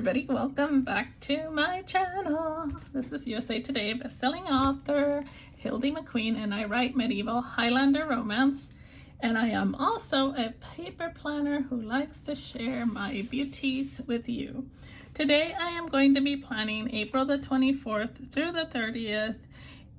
everybody, welcome back to my channel. This is USA Today best-selling author Hildie McQueen, and I write medieval Highlander romance, and I am also a paper planner who likes to share my beauties with you. Today I am going to be planning April the 24th through the 30th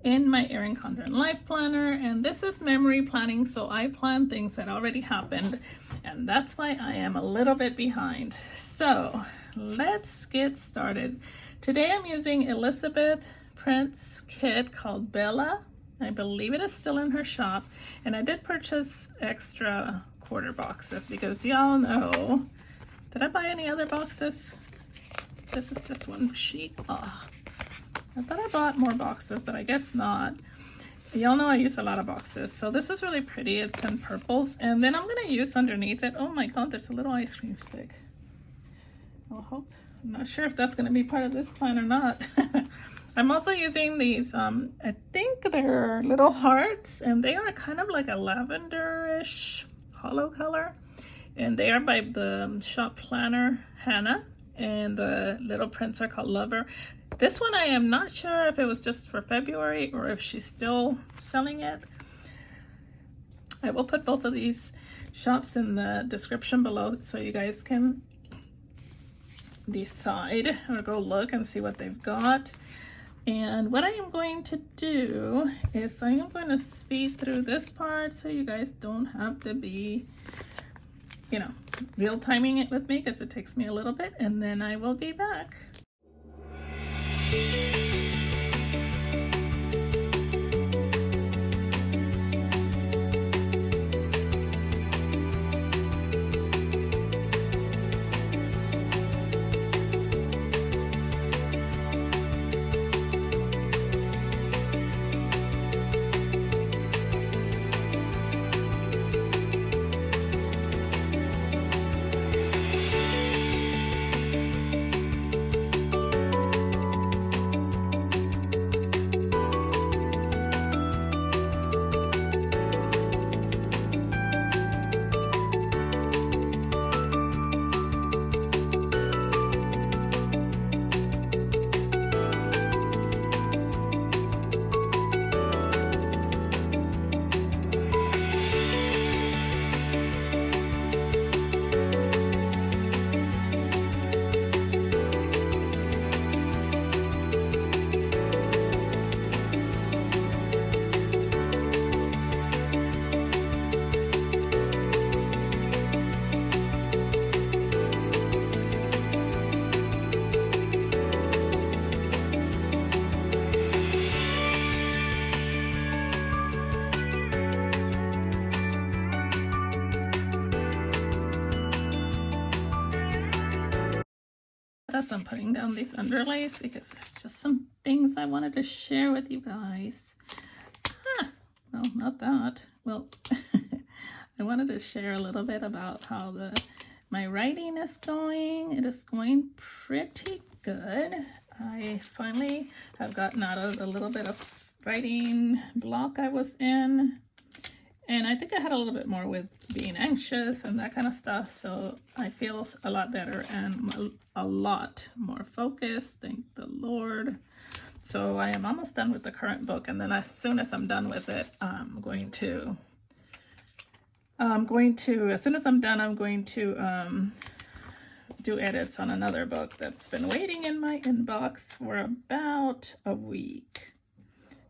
in my Erin Condren Life Planner, and this is memory planning, so I plan things that already happened, and that's why I am a little bit behind. So let's get started. Today I'm using Elizabeth Prince's kit called Bella. I believe it is still in her shop, and I did purchase extra quarter boxes because y'all know. Did I buy any other boxes? This is just one sheet. Oh, I thought I bought more boxes, but I guess not. Y'all know I use a lot of boxes. So this is really pretty. It's in purples. And then I'm going to use underneath it. Oh my God, there's a little ice cream stick. I'm not sure if that's going to be part of this plan or not. I'm also using these, I think they're little hearts, and they are kind of like a lavenderish hollow color. And they are by the shop planner, Hannah. And the little prints are called Lover. This one I am not sure if it was just for February or if she's still selling it. I will put both of these shops in the description below so you guys can decide or go look and see what they've got. And what I am going to do is I am going to speed through this part so you guys don't have to be, you know, real timing it with me because it takes me a little bit, and then I will be back. As I'm putting down these underlays because there's just some things I wanted to share with you guys. Well, not that. Well, I wanted to share a little bit about how my writing is going. It is going pretty good. I finally have gotten out of the little bit of writing block I was in. And I think I had a little bit more with being anxious and that kind of stuff. So I feel a lot better and a lot more focused. Thank the Lord. So I am almost done with the current book. And then as soon as I'm done with it, as soon as I'm done, I'm going to do edits on another book that's been waiting in my inbox for about a week.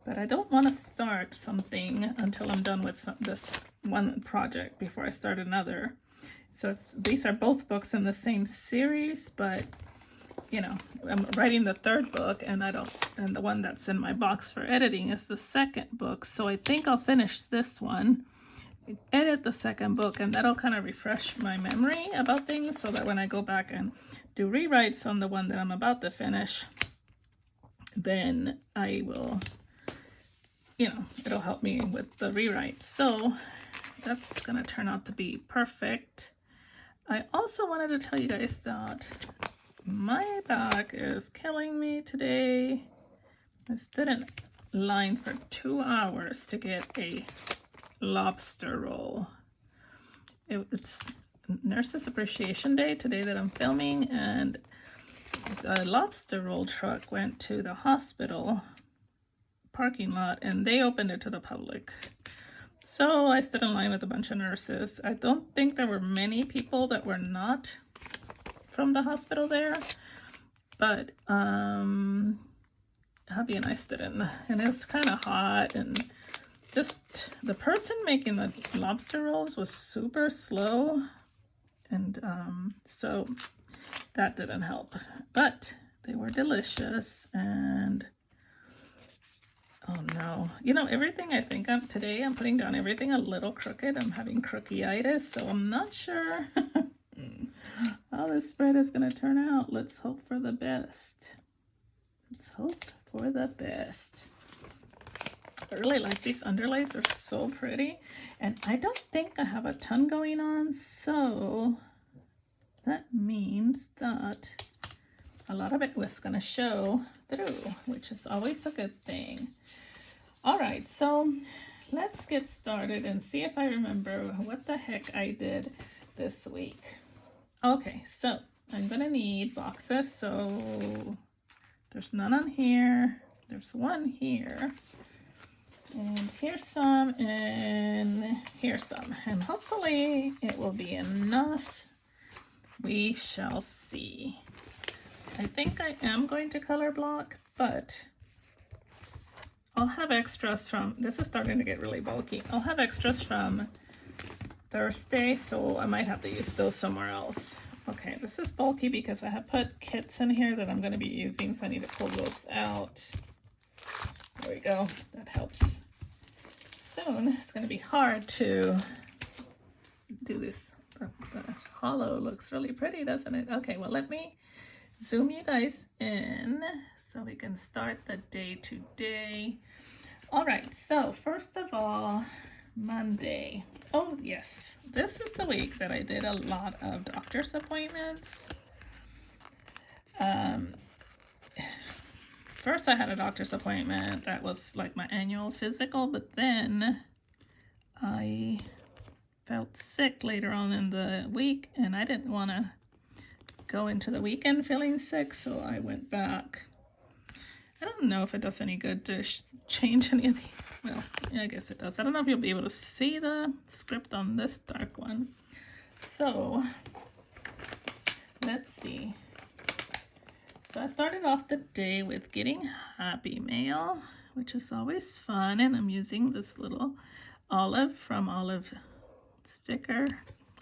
But I don't want to start something until I'm done with this one project before I start another. So these are both books in the same series, but you know, I'm writing the third book, and the one that's in my box for editing is the second book. So I think I'll finish this one, edit the second book, and that'll kind of refresh my memory about things so that when I go back and do rewrites on the one that I'm about to finish, then I will, you know, it'll help me with the rewrite. So that's gonna turn out to be perfect. I also wanted to tell you guys that my back is killing me today. I stood in line for 2 hours to get a lobster roll. It's Nurses Appreciation Day today that I'm filming, and the lobster roll truck went to the hospital parking lot and they opened it to the public. So I stood in line with a bunch of nurses. I don't think there were many people that were not from the hospital there, but hubby and I stood in, and it was kind of hot, and just the person making the lobster rolls was super slow, and so that didn't help, but they were delicious. And oh no, you know, everything I think of today, I'm putting down everything a little crooked. I'm having crookyitis, so I'm not sure how this spread is going to turn out. Let's hope for the best. Let's hope for the best. I really like these underlays. They're so pretty. And I don't think I have a ton going on, so that means that a lot of it was going to show through, which is always a good thing. All right, so let's get started and see if I remember what the heck I did this week. Okay, so I'm going to need boxes. So there's none on here. There's one here. And here's some, and here's some. And hopefully it will be enough. We shall see. I think I am going to color block, but I'll have extras from, this is starting to get really bulky. I'll have extras from Thursday, so I might have to use those somewhere else. Okay, this is bulky because I have put kits in here that I'm going to be using, so I need to pull those out. There we go. That helps. Soon it's going to be hard to do this. The hollow looks really pretty, doesn't it? Okay, well, let me zoom you guys in so we can start the day today. All right, so first of all, Monday. Oh yes, this is the week that I did a lot of doctor's appointments. First I had a doctor's appointment that was like my annual physical, but then I felt sick later on in the week and I didn't want to go into the weekend feeling sick, so I went back. I don't know if it does any good to change any of these. Well, yeah, I guess it does. I don't know if you'll be able to see the script on this dark one. So, let's see. So I started off the day with getting Happy Mail, which is always fun. And I'm using this little Olive from Olive Sticker.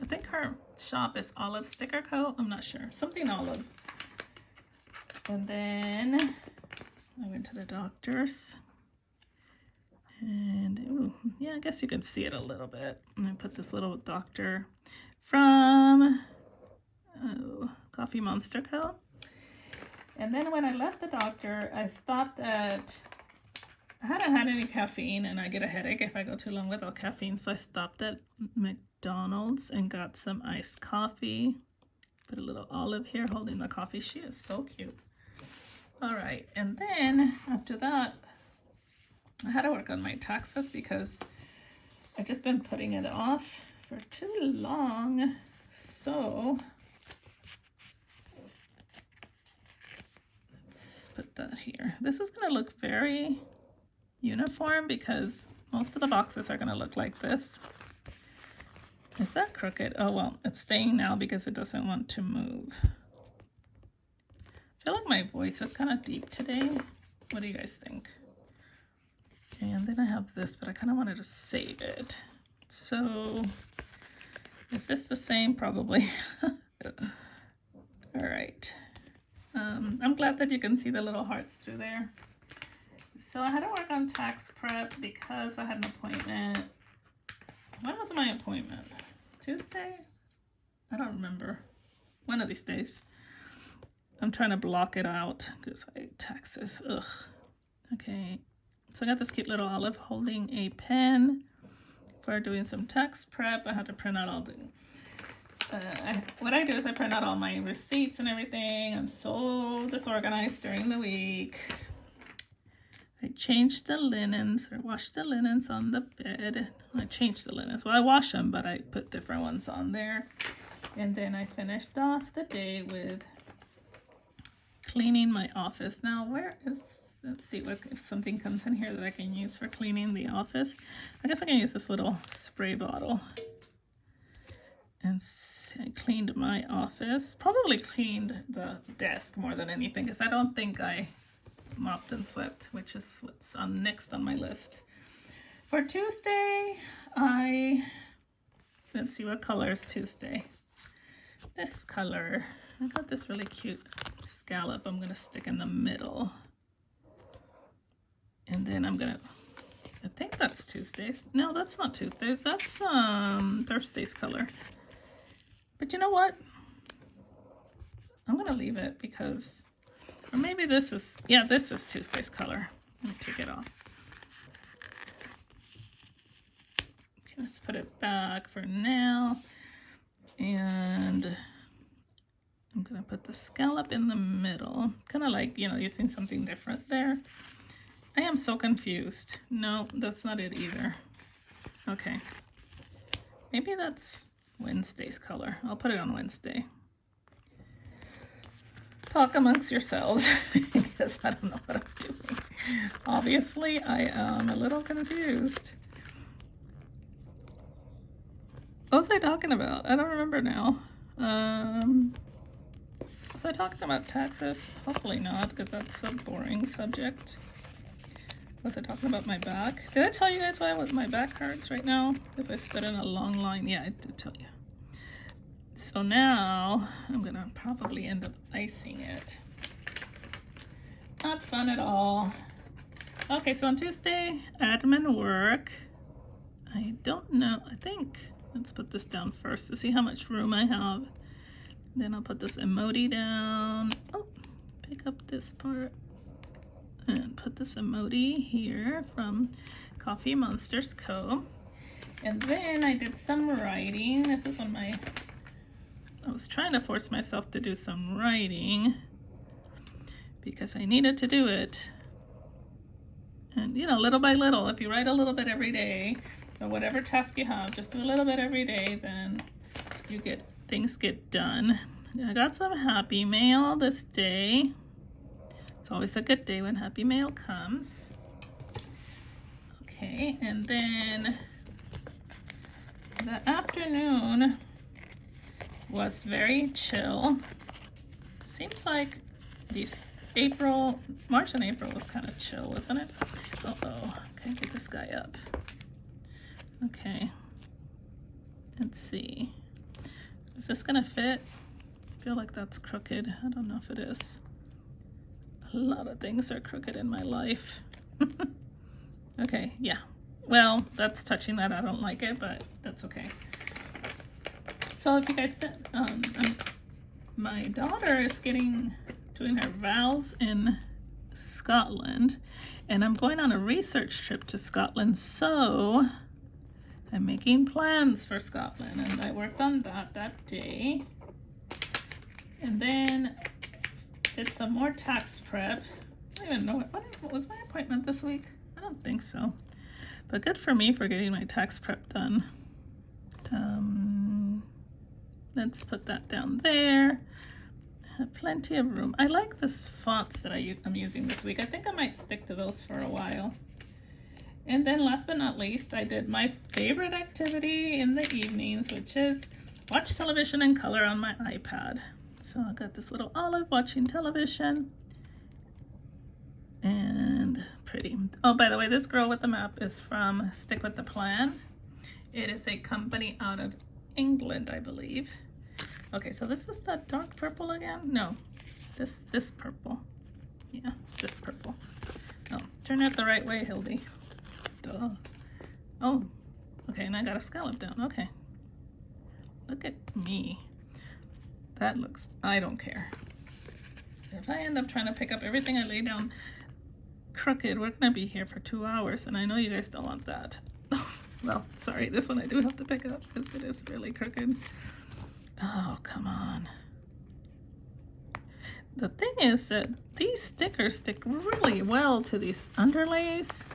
I think her shop is Olive Sticker Co. I'm not sure. Something Olive. And then I went to the doctor's. And ooh, yeah, I guess you can see it a little bit. And I put this little doctor from Coffee Monster Co. And then when I left the doctor, I stopped at, I hadn't had any caffeine and I get a headache if I go too long without caffeine. So I stopped at McDonald's and got some iced coffee. Put a little Olive here holding the coffee. She is so cute. All right, and then after that, I had to work on my taxes because I've just been putting it off for too long. So let's put that here. This is going to look very uniform because most of the boxes are going to look like this. Is that crooked? Oh, well, it's staying now because it doesn't want to move. I feel like my voice is kind of deep today. What do you guys think? And then I have this, but I kind of wanted to save it. So, is this the same? Probably. All right. I'm glad that you can see the little hearts through there. So I had to work on tax prep because I had an appointment. When was my appointment? Tuesday? I don't remember. One of these days. I'm trying to block it out because I taxes. Ugh. Okay. So I got this cute little Olive holding a pen for doing some tax prep. I had to print out all the, what I do is I print out all my receipts and everything. I'm so disorganized during the week. I changed the linens, or washed the linens on the bed. I changed the linens. Well, I wash them, but I put different ones on there. And then I finished off the day with cleaning my office. Now, let's see if something comes in here that I can use for cleaning the office. I guess I can use this little spray bottle. And I cleaned my office. Probably cleaned the desk more than anything, because I don't think I mopped and swept, which is what's next on my list. For Tuesday, let's see, what color is Tuesday? This color. I got this really cute scallop I'm gonna stick in the middle. And then I think that's Tuesday's. No, that's not Tuesday's. That's Thursday's color. But you know what? I'm gonna leave it because, or maybe this is Tuesday's color. Let me take it off. Okay, let's put it back for now. And I'm gonna put the scallop in the middle. Kind of like, using something different there. I am so confused. No, that's not it either. Okay. Maybe that's Wednesday's color. I'll put it on Wednesday. Talk amongst yourselves because I don't know what I'm doing. Obviously, I am a little confused. What was I talking about? I don't remember now. Was I talking about taxes? Hopefully not, because that's a boring subject. Was I talking about my back? Did I tell you guys why my back hurts right now? Because I stood in a long line. Yeah, I did tell you. So now I'm gonna probably end up icing it. Not fun at all. Okay, so on Tuesday, admin work. I don't know. I think, let's put this down first to see how much room I have. Then I'll put this emoji down. Oh, pick up this part. And put this emoji here from Coffee Monsters Co. And then I did some writing. This is I was trying to force myself to do some writing because I needed to do it. And little by little, if you write a little bit every day, or whatever task you have, just do a little bit every day, then things get done. I got some happy mail this day. It's always a good day when happy mail comes. Okay, and then the afternoon was very chill. Seems like March and April was kind of chill, wasn't it? Uh-oh, can't get this guy up. Okay, let's see. Is this gonna fit? I feel like that's crooked. I don't know if it is. A lot of things are crooked in my life. Okay, yeah. Well, that's touching that. I don't like it, but that's okay. So if you guys, my daughter is doing her vows in Scotland, and I'm going on a research trip to Scotland, so I'm making plans for Scotland, and I worked on that day. And then did some more tax prep. I don't even know what was my appointment this week? I don't think so. But good for me for getting my tax prep done. Let's put that down there. I have plenty of room. I like this fonts that I'm using this week. I think I might stick to those for a while. And then last but not least, I did my favorite activity in the evenings, which is watch television in color on my iPad. So I got this little olive watching television. And pretty. Oh, by the way, this girl with the map is from Stick with the Plan. It is a company out of England, I believe. Okay, so this is the dark purple again? No, this purple. Yeah, this purple. Oh, turn it the right way, Hildie. Duh. Oh, okay, and I got a scallop down. Okay. Look at me. That looks, I don't care. If I end up trying to pick up everything I lay down crooked, we're gonna be here for 2 hours, and I know you guys don't want that. Well, sorry, this one I do have to pick up because it is really crooked. Oh, come on. The thing is that these stickers stick really well to these underlays.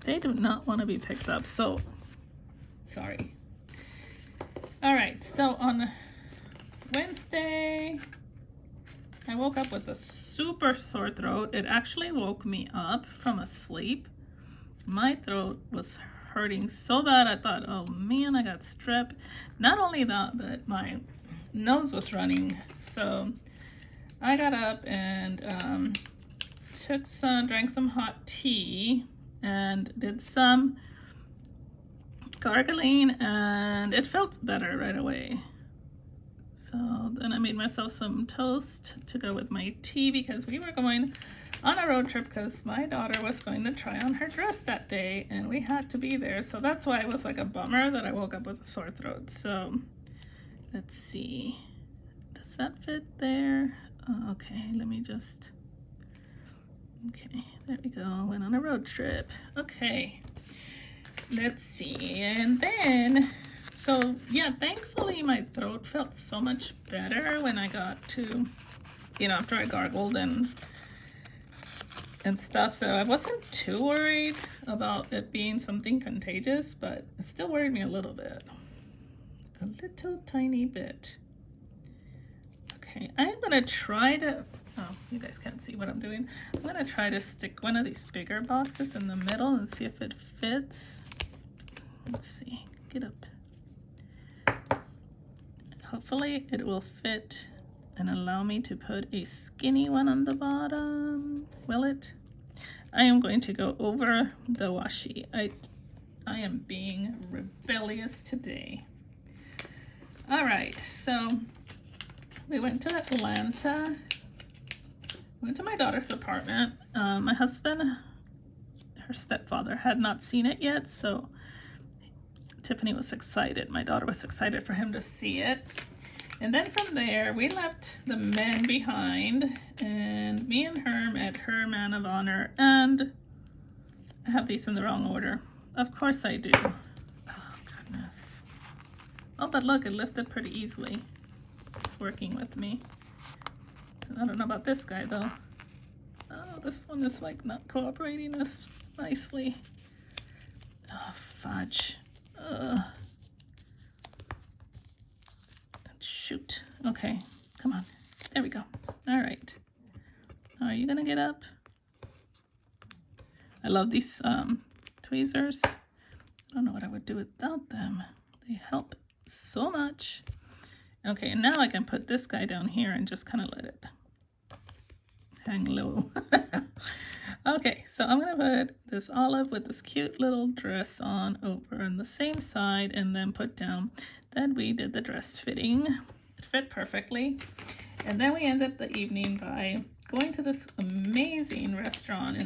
They do not want to be picked up, so sorry. All right, so on Wednesday, I woke up with a super sore throat. It actually woke me up from a sleep. My throat was hurting so bad I thought, oh man, I got strep. Not only that, but my nose was running. So I got up and drank some hot tea and did some gargling, and it felt better right away. So then I made myself some toast to go with my tea because we were going on a road trip because my daughter was going to try on her dress that day and we had to be there. So that's why it was like a bummer that I woke up with a sore throat. So let's see. Does that fit there? Oh, okay, let me just... Okay, there we go. Went on a road trip. Okay, let's see. And then... So yeah, thankfully my throat felt so much better when I got to, you know, after I gargled and stuff. So I wasn't too worried about it being something contagious, but it still worried me a little bit. A little tiny bit. Okay, I'm gonna try to, oh, you guys can't see what I'm doing. I'm gonna try to stick one of these bigger boxes in the middle and see if it fits. Let's see, get up. Hopefully it will fit and allow me to put a skinny one on the bottom. Will it? I am going to go over the washi. I am being rebellious today. All right, so we went to Atlanta. Went to my daughter's apartment. My husband, her stepfather, had not seen it yet, so Tiffany was excited. My daughter was excited for him to see it. And then from there, we left the men behind, and me and her met her man of honor. And I have these in the wrong order. Of course I do. Oh, goodness. Oh, but look, it lifted pretty easily. It's working with me. I don't know about this guy, though. Oh, this one is like not cooperating as nicely. Oh, fudge. Shoot. Okay, come on. There we go. All right. Are you gonna get up? I love these tweezers. I don't know what I would do without them. They help so much. Okay, and now I can put this guy down here and just kind of let it hang low. Okay, so I'm gonna put this olive with this cute little dress on over on the same side and then put down that we did the dress fitting. It fit perfectly. And then we ended the evening by going to this amazing restaurant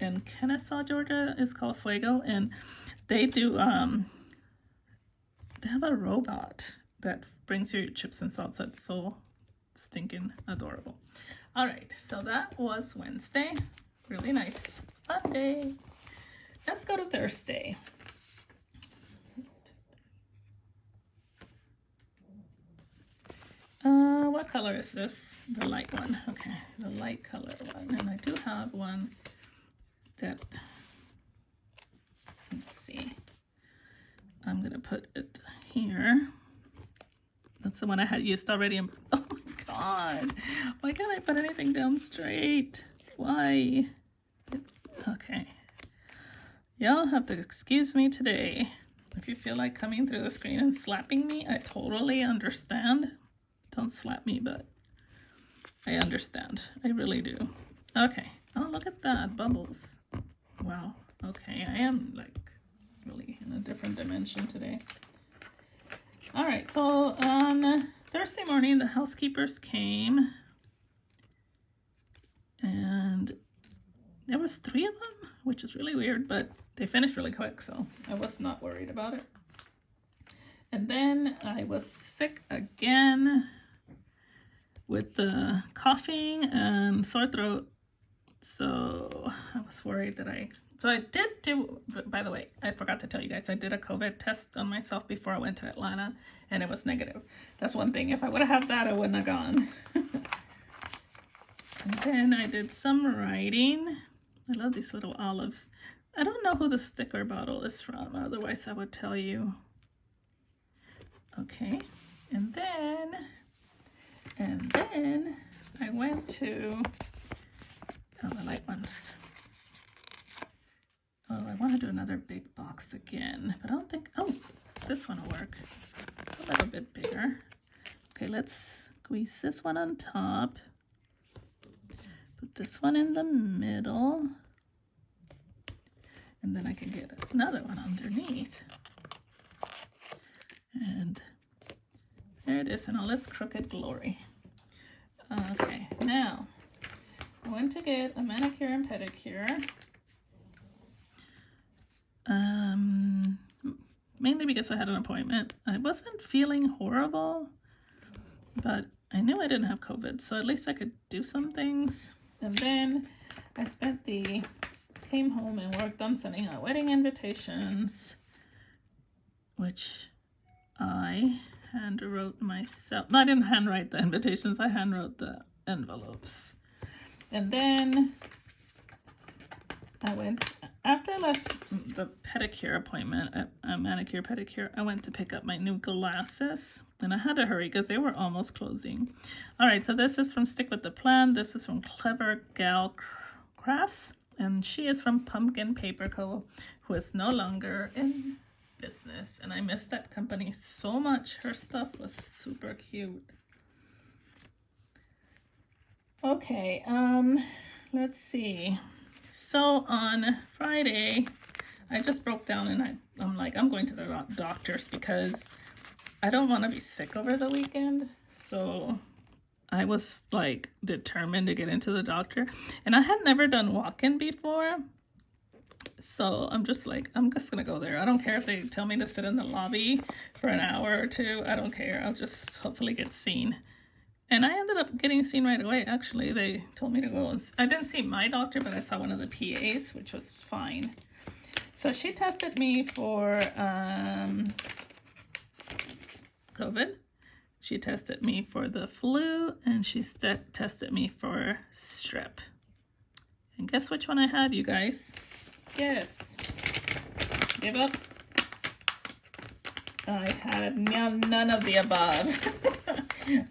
in Kennesaw, Georgia. It's called Fuego, and they do, they have a robot that brings you your chips and salsa. It's so stinking adorable. All right, so that was Wednesday. Really nice, fun day. Let's go to Thursday. What color is this? The light one. Okay, the light color one. And I do have one that, let's see. I'm gonna put it here. That's the one I had used already. Oh my God, why can't I put anything down straight? Why? Okay. Y'all have to excuse me today. If you feel like coming through the screen and slapping me, I totally understand. Don't slap me, but I understand. I really do. Okay. Oh, look at that. Bubbles. Wow. Okay. I am like really in a different dimension today. All right. So on Thursday morning, the housekeepers came. And there was 3 of them, which is really weird, but they finished really quick, so I was not worried about it. And then I was sick again with the coughing and sore throat, so I was worried that so I did do, by the way, I forgot to tell you guys, I did a COVID test on myself before I went to Atlanta, and it was negative. That's one thing. If I would have had that, I wouldn't have gone. And then I did some writing. I love these little olives. I don't know who the sticker bottle is from, otherwise I would tell you. Okay, and then I went to, oh, the light ones. Oh, I want to do another big box again, but I don't think, oh, this one will work. It's a little bit bigger. Okay, let's squeeze this one on top. Put this one in the middle. And then I can get another one underneath. And there it is in all its crooked glory. Okay, now I went to get a manicure and pedicure. Mainly because I had an appointment. I wasn't feeling horrible, but I knew I didn't have COVID, so at least I could do some things. And then I came home and worked on sending out wedding invitations, which I hand wrote myself. No, I didn't handwrite the invitations, I hand wrote the envelopes. And then I went, after I left the pedicure appointment, a manicure pedicure, I went to pick up my new glasses, and I had to hurry because they were almost closing. All right, so this is from Stick with the Plan. This is from Clever Gal Crafts, and she is from Pumpkin Paper Co., who is no longer in business, and I miss that company so much. Her stuff was super cute. Okay, let's see. So on Friday, I just broke down and I'm like, I'm going to the doctor's because I don't want to be sick over the weekend. So I was like determined to get into the doctor, and I had never done walk-in before. So I'm just like, I'm just going to go there. I don't care if they tell me to sit in the lobby for an hour or two. I don't care. I'll just hopefully get seen. And I ended up getting seen right away. Actually, they told me to go. I didn't see my doctor, but I saw one of the PAs, which was fine. So she tested me for COVID. She tested me for the flu, and she tested me for strep. And guess which one I had, you guys? Guess. Give up. I had none of the above.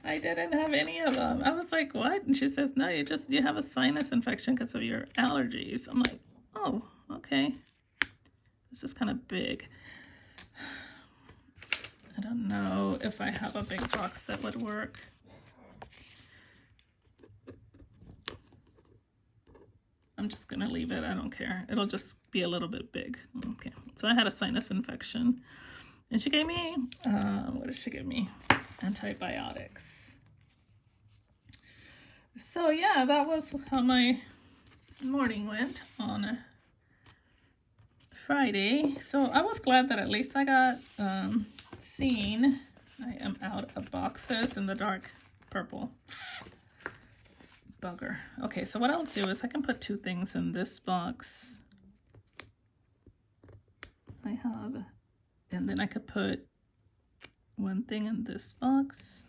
I didn't have any of them. I was like, what? And she says, no, you have a sinus infection because of your allergies. I'm like, oh, okay. This is kind of big. I don't know if I have a big box that would work. I'm just going to leave it. I don't care. It'll just be a little bit big. Okay. So I had a sinus infection. And she gave me, what did she give me? Antibiotics. So yeah, that was how my morning went on Friday. So I was glad that at least I got seen. I am out of boxes in the dark purple. Bugger. Okay, so what I'll do is I can put two things in this box. I have, and then I could put one thing in this box.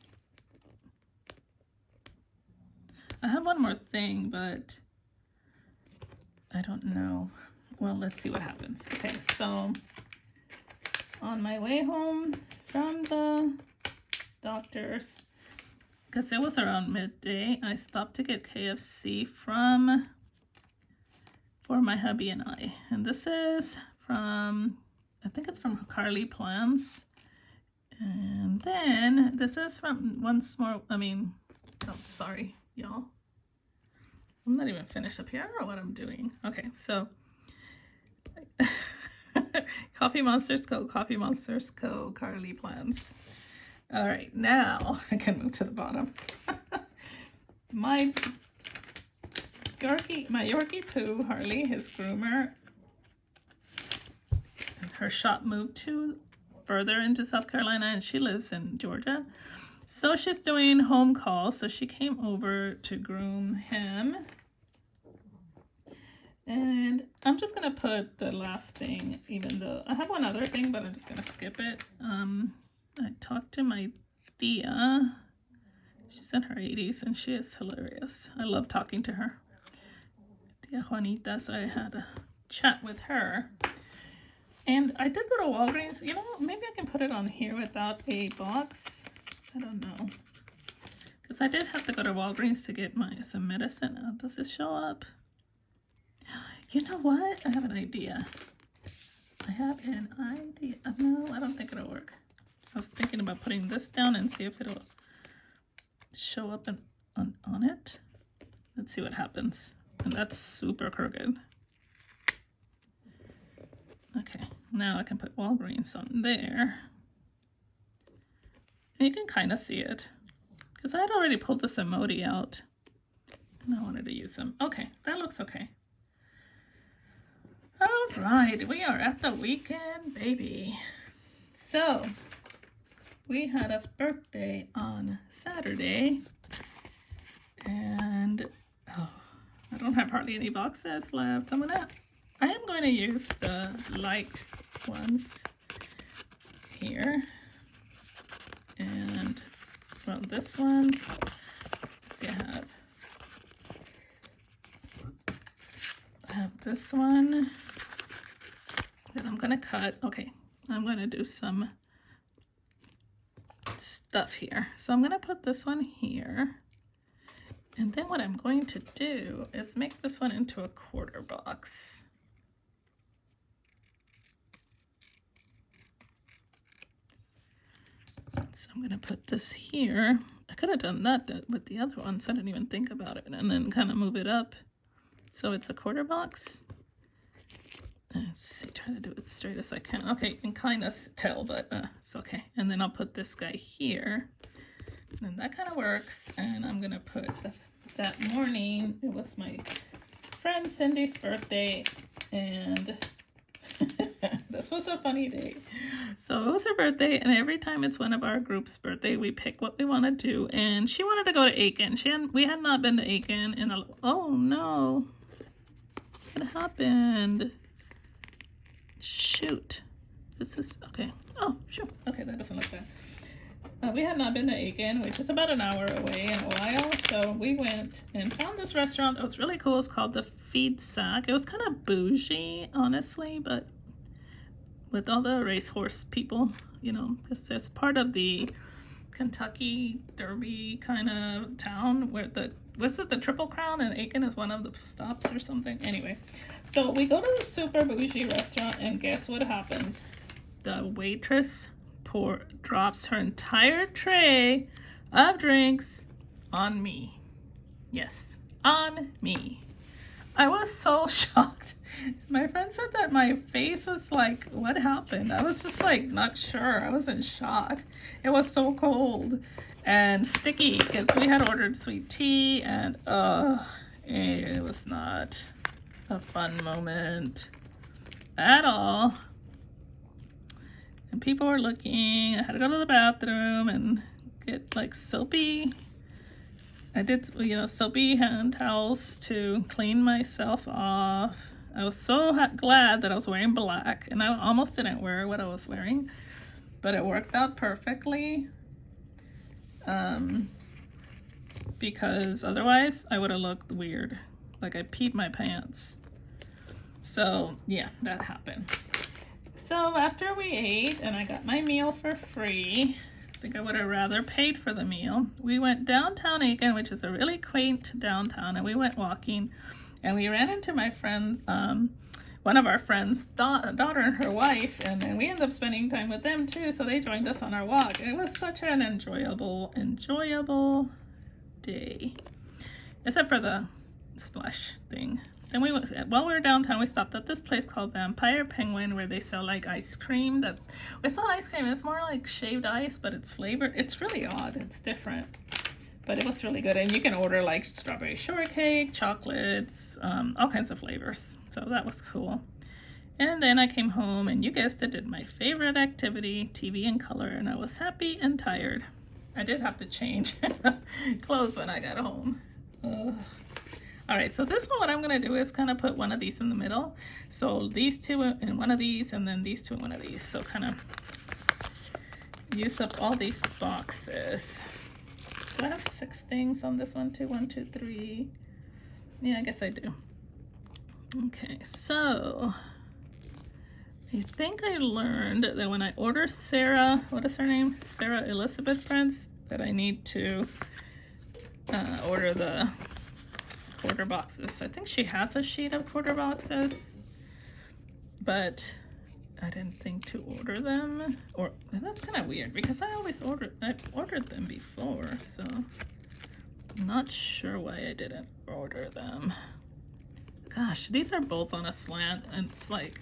I have one more thing, but I don't know. Well, let's see what happens. Okay, so on my way home from the doctor's, because it was around midday, I stopped to get KFC for my hubby and I. And this is from, I think it's from Carly Plans. And then this is from oh, sorry, y'all. I'm not even finished up here. I don't know what I'm doing. Okay, so Coffee Monsters Co. Carly Plans. All right, now I can move to the bottom. my Yorkie Poo, Harley, his groomer, her shop moved to further into South Carolina, and she lives in Georgia. So she's doing home calls. So she came over to groom him. And I'm just going to put the last thing, even though I have one other thing, but I'm just going to skip it. I talked to my tia. She's in her 80s, and she is hilarious. I love talking to her. Tia Juanita, so I had a chat with her. And I did go to Walgreens. You know, maybe I can put it on here without a box. I don't know. Because I did have to go to Walgreens to get some medicine. Oh, does it show up? You know what? I have an idea. I have an idea. No, I don't think it'll work. I was thinking about putting this down and see if it'll show up on it. Let's see what happens. And that's super crooked. Okay, now I can put Walgreens on there. And you can kind of see it. Because I had already pulled this emoji out. And I wanted to use them. Okay, that looks okay. All right, we are at the weekend, baby. So, we had a birthday on Saturday. And, oh, I don't have hardly any boxes left. I am going to use the light ones here. And, well, this one's, let's see, I have this one that I'm going to cut. Okay, I'm going to do some stuff here. So I'm going to put this one here. And then what I'm going to do is make this one into a quarter box. So I'm going to put this here. I could have done that with the other ones. I didn't even think about it. And then kind of move it up so it's a quarter box. Let's see, try to do it straight as I can. Okay, you can kind of tell, but it's okay. And then I'll put this guy here. And that kind of works. And I'm going to put that morning, it was my friend Cindy's birthday. And this was a funny day. So it was her birthday, and every time it's one of our group's birthday, we pick what we want to do. And she wanted to go to Aiken. We had not been to Aiken in a... Oh no. What happened? Shoot. This is... Okay. Oh, shoot. Okay, that doesn't look bad. We had not been to Aiken, which is about an hour away in a while. So we went and found this restaurant that was really cool. It's called the Feed Sack. It was kind of bougie, honestly, but with all the racehorse people, you know, because it's part of the Kentucky Derby kind of town where was it the Triple Crown, and Aiken is one of the stops or something? Anyway, so we go to the super bougie restaurant, and guess what happens? The waitress drops her entire tray of drinks on me. Yes, on me. I was so shocked. My friend said that my face was like, what happened? I was just like, not sure. I was in shock. It was so cold and sticky because we had ordered sweet tea, and it was not a fun moment at all. And people were looking. I had to go to the bathroom and get like soapy. I did, you know, soapy hand towels to clean myself off. I was so glad that I was wearing black, and I almost didn't wear what I was wearing, but it worked out perfectly. Because otherwise I would have looked weird, like I peed my pants. So yeah, that happened. So after we ate and I got my meal for free, I think I would have rather paid for the meal. We went downtown Aiken, which is a really quaint downtown, and we went walking, and we ran into my friend, one of our friends' daughter and her wife, and then we ended up spending time with them too, so they joined us on our walk. It was such an enjoyable day, except for the splash thing. Then while we were downtown, we stopped at this place called Vampire Penguin, where they sell like ice cream. It's not ice cream, it's more like shaved ice, but it's flavored. It's really odd, it's different, but it was really good. And you can order like strawberry shortcake, chocolates, all kinds of flavors. So that was cool. And then I came home, and you guessed it, did my favorite activity, TV in color, and I was happy and tired. I did have to change clothes when I got home. All right, so this one, what I'm gonna do is kind of put one of these in the middle. So these two in one of these, and then these two in one of these. So kind of use up all these boxes. Do I have 6 things on this one too? 1, 2, 3. Yeah, I guess I do. Okay, so I think I learned that when I order Sarah, what is her name? Sarah Elizabeth Friends, that I need to order the quarter boxes. I think she has a sheet of quarter boxes, but I didn't think to order them. Or that's kind of weird because I've ordered them before, so I'm not sure why I didn't order them. Gosh, these are both on a slant, and it's like,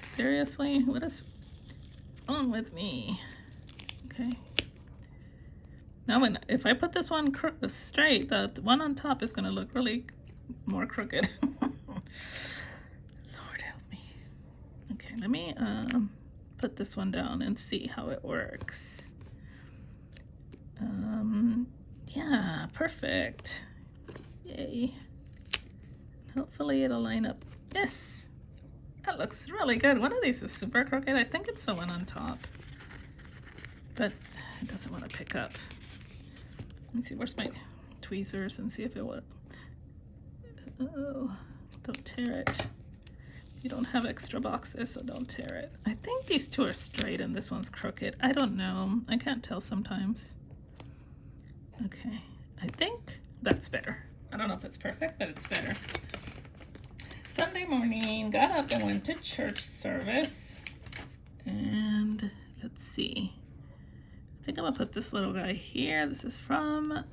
seriously, what is wrong with me? Okay. Now, if I put this one straight, the one on top is going to look really more crooked. Lord help me. Okay, let me put this one down and see how it works. Yeah, perfect. Yay. Hopefully it'll line up. Yes, that looks really good. One of these is super crooked. I think it's the one on top, but it doesn't want to pick up. Let me see, where's my tweezers and see if it will. Oh, don't tear it. You don't have extra boxes, so don't tear it. I think these two are straight and this one's crooked. I don't know. I can't tell sometimes. Okay, I think that's better. I don't know if it's perfect, but it's better. Sunday morning, got up and went to church service. And let's see. I think I'm gonna put this little guy here. This is from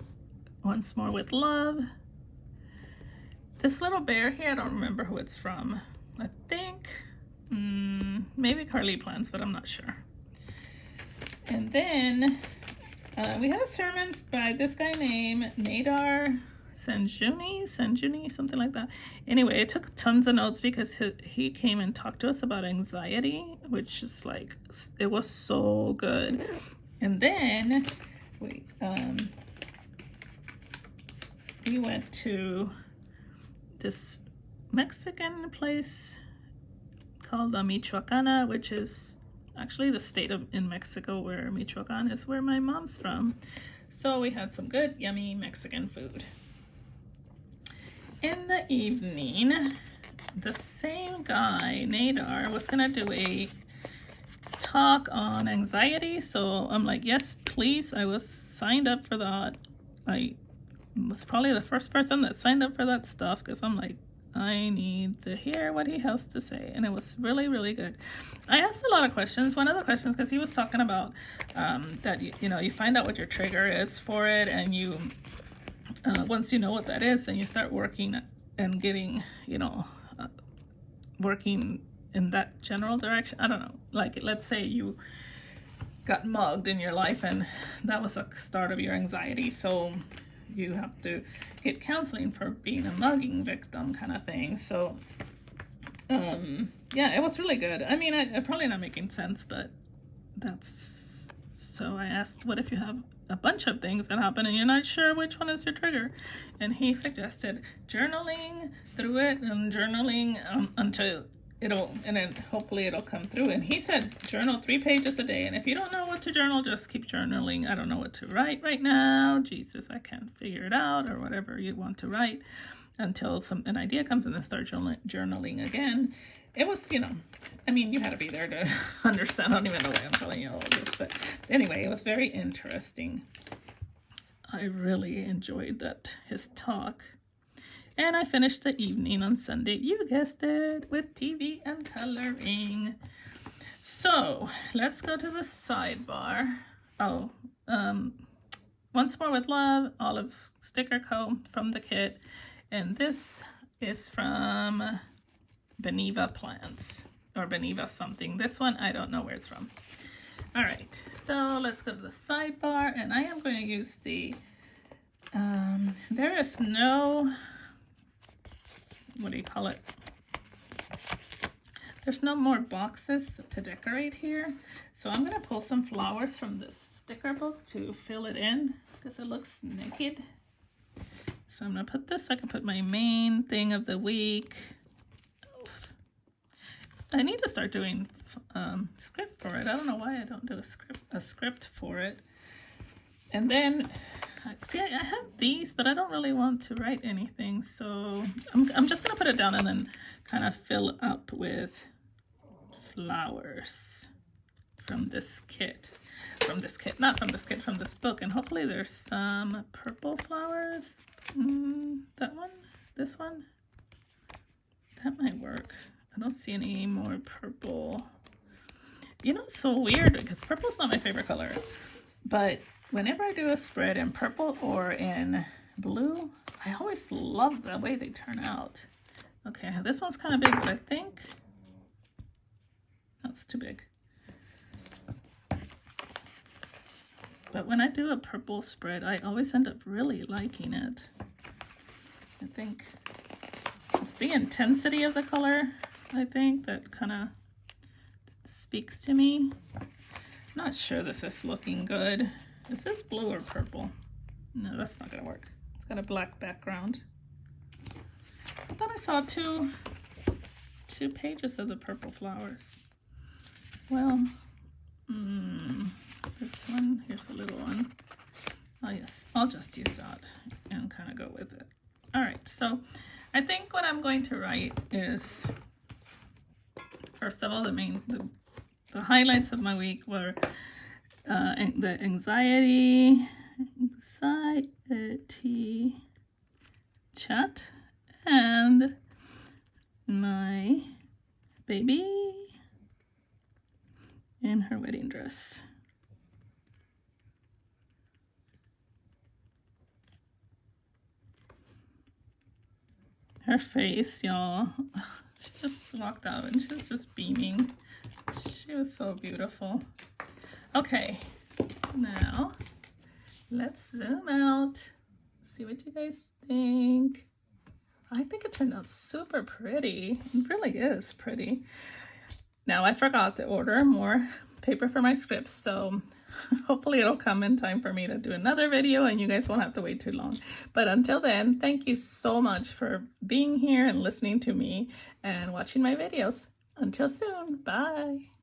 Once More with Love. This little bear here, I don't remember who it's from. I think maybe Carly Plans, but I'm not sure. And then we had a sermon by this guy named Nadar Sanjuni, something like that. Anyway, I took tons of notes because he came and talked to us about anxiety, which is like, it was so good. And then we went to this Mexican place called Michoacana, which is actually the state in Mexico where Michoacan is where my mom's from. So we had some good, yummy Mexican food. In the evening, the same guy, Nadar, was gonna do a talk on anxiety. So I'm like, yes, please. I was signed up for that. I was probably the first person that signed up for that stuff because I'm like, I need to hear what he has to say. And it was really, really good. I asked a lot of questions. One of the questions, because he was talking about that, you know, you find out what your trigger is for it, and you, once you know what that is, and you start working and getting, you know, working in that general direction. I don't know. Like, let's say you got mugged in your life, and that was a start of your anxiety. So you have to get counseling for being a mugging victim kind of thing. So yeah, it was really good. I mean, I'm probably not making sense, but that's, so I asked, what if you have a bunch of things that happen and you're not sure which one is your trigger? And he suggested journaling through it, and journaling until it'll, and then hopefully it'll come through. And he said journal 3 pages a day, and if you don't know what to journal, just keep journaling. I don't know what to write right now, Jesus, I can't figure it out, or whatever you want to write, until an idea comes, and then start journaling again. It was, you know, I mean, you had to be there to understand. I don't even know why I'm telling you all of this, but anyway, it was very interesting. I really enjoyed his talk. And I finished the evening on Sunday, you guessed it, with TV and coloring. So let's go to the sidebar. Oh, Once More with Love, Olive Sticker Co. from the kit. And this is from Beneva Plants, or Beneva something. This one, I don't know where it's from. All right, so let's go to the sidebar, and I am going to use the, there is no, what do you call it? There's no more boxes to decorate here. So I'm gonna pull some flowers from this sticker book to fill it in because it looks naked. So I'm gonna put this, I can put my main thing of the week. I need to start doing script for it. I don't know why I don't do a script for it. And then, see, I have these, but I don't really want to write anything. So I'm just gonna put it down and then kind of fill up with flowers from this kit. from this kit, not from this kit, from this book. And hopefully there's some purple flowers. That one, this one, that might work. I don't see any more purple. You know, it's so weird because purple's not my favorite color, but whenever I do a spread in purple or in blue, I always love the way they turn out. Okay, this one's kind of big, but I think that's too big. But when I do a purple spread, I always end up really liking it. I think it's the intensity of the color, I think, that kind of speaks to me. I'm not sure this is looking good. Is this blue or purple? No, that's not gonna work. It's got a black background. I thought I saw two pages of the purple flowers. Well, this one, here's a little one. Oh yes, I'll just use that and kind of go with it. All right, so I think what I'm going to write is, first of all, the highlights of my week were the anxiety chat and my baby in her wedding dress. Her face, y'all. She just walked out and she was just beaming. She was so beautiful. Okay, now let's zoom out. See what you guys think. I think it turned out super pretty. It really is pretty. Now I forgot to order more paper for my scripts, so hopefully it'll come in time for me to do another video and you guys won't have to wait too long. But until then, thank you so much for being here and listening to me and watching my videos. Until soon, bye.